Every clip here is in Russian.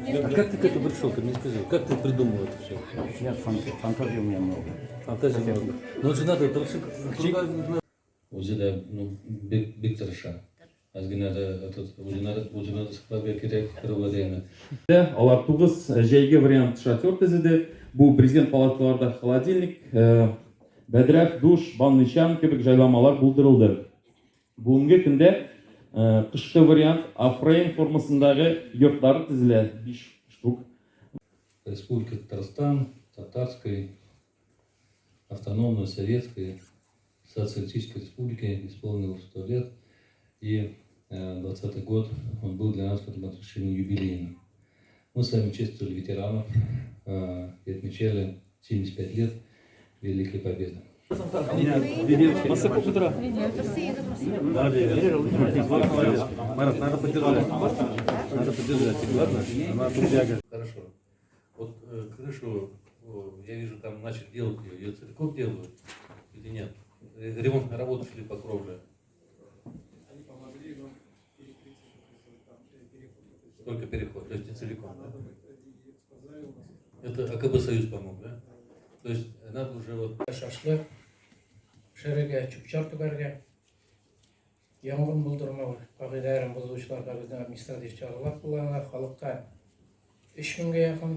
А как ты к этому пришел? Ты мне скажи, как ты придумал это все? Я фантазии у меня много. Фантазия много. Но это же надо, это вообще O'zi de bek tirishadi. Ozginada o'zini siqlab kerak qirib deyman. Алар 9 җәйге вариант шатер төзеде. Бу президент палаткаларда холодильник, бәдрәф, душ, ванный чан кебек җайламалар булдырылды. Бүгенге көндә кышкы вариант A-frame формасындагы йортлар төзелә 5 штук. Республика Татарстан, Татарской, автономной, советской, социалистической республики исполнилось 100 лет. И 2020 год он был для нас в этом отношении юбилейным. Мы с вами чествовали ветеранов и отмечали 75 лет Великой Победы. Хорошо. Вот крышу, я вижу, там начали делать ее целиком делают или нет? Ремонтные работы шли по кровле. Они помогли нам перекрыть переход. Только переход, то есть не целиком, да? Это Это АКБ «Союз» помог, да? То есть надо уже вот... Шашлык, шереге, чүп-чар түбәргә, янгын булдырмау кагыйдәләрен бозучыларга безнең административ чаралар кулланыла, халыкка 3000-гә якын,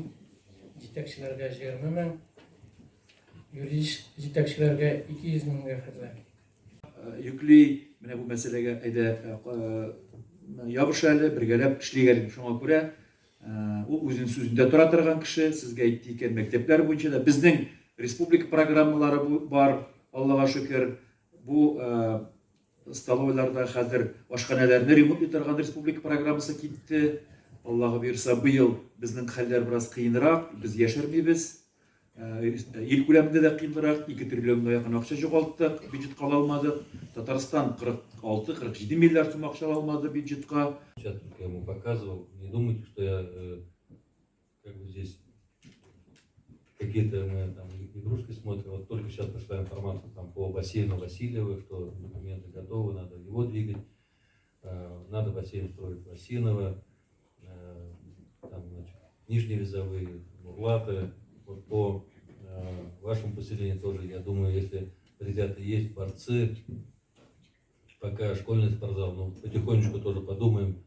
җитәкчеләргә 20 мең, юридик җитәкчеләргә 200 меңгә хәтле. Yüklü bu meseleye ябышалы, бергәләп эшләгән. Шуңа күрә ул үзенең сүзендә тора торган кеше, сезгә әйтте икән, мәктәпләр буенча да безнең республика программалары бар, Аллага шөкер. Бу столовойларда хәзер ашханәләрне ремонт итәргә республика программасы китте. Аллага бирсә, быел безнең хәлләр бераз кыенрак, без яшермибез. Ил күләмендә дә кыенрак, 2 триллионга якын акча югалттык, бюджетка ала алмадык. Татарстан 46-47 миллиард сум акча ала алмады бюджетка. Сейчас я ему показывал, не думайте, что я как бы здесь какие-то мы там игрушки смотрим. Вот только сейчас пришла информация там по бассейну Васильева, что документы готовы, надо его двигать. Надо бассейн строить Васинова, там, значит, Нижние Визовые, Бурлаты. Вот по вашему поселению тоже, я думаю, если ребята есть, борцы, пока школьный спортзал, ну, потихонечку тоже подумаем,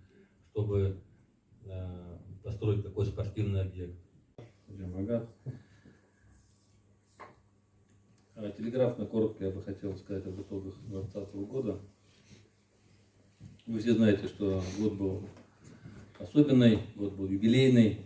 чтобы построить такой спортивный объект. Телеграфно, коротко я бы хотел сказать об итогах 2020 года. Вы все знаете, что год был особенный, год был юбилейный.